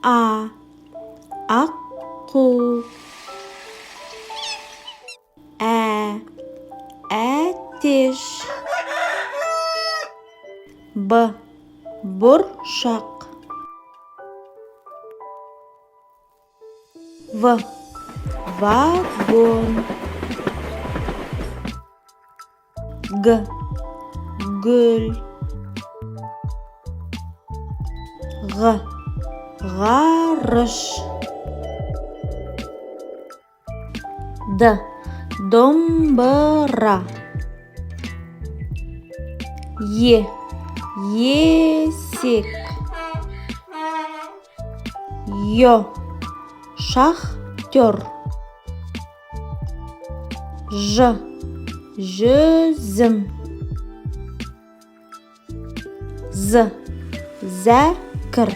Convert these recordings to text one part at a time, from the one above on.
А. Аққу. Ә. Әтеш. Б. Бұршақ. В. Вагон. Г. Гүл. Ғ. Ғарыш. Д. Домбыра. Е. Есек. Ё. Шахтер. Ж. Жүзім. З. Зәкір.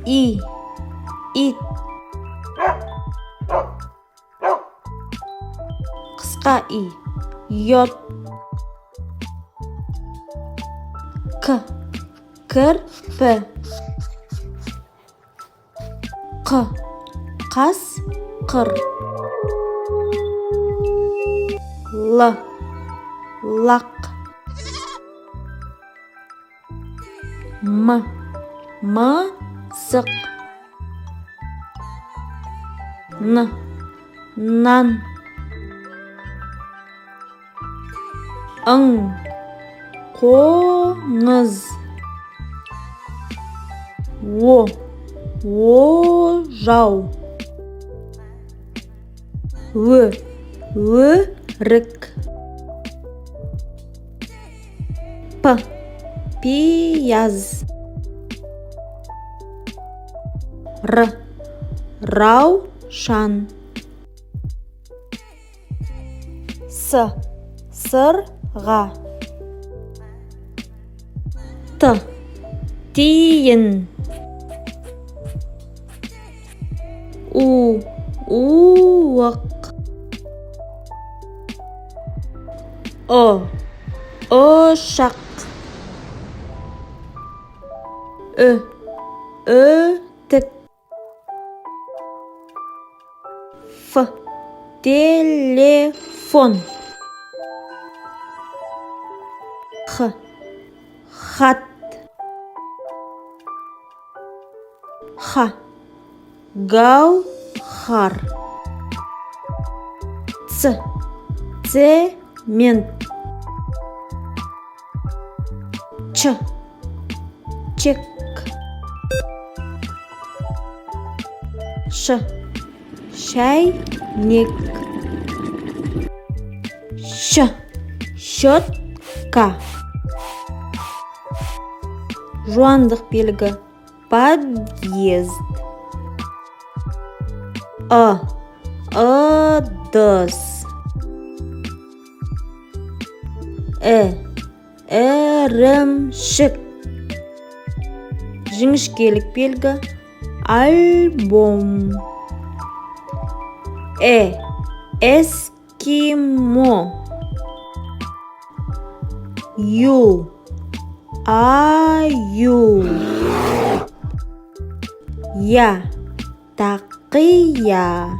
И. Ит. Қысқа и. Йод. К. Кірпі. Қ. Қасқыр. Л. Лақ. М. Мысық. Н. Нан. Ың. Қоңыз. О. Ожау. Ө. Өрік. П. Пияз. Р. Раушан. С. Сырға. Т. Тиін. У. Уық. О. Ұшақ. Ү. Үтік. Ф. Телефон. Х. Хат. Х. Гаухар. Ц. Цемент. Ч. Чек. Ш. Шайник. Щ. Щетка. Жуандық белгі. Подъезд. Ыдыс. Ірімшік. Жіңішкелік белгі. Альбом. Эскимо. Ю. Аю. Я. Тақия.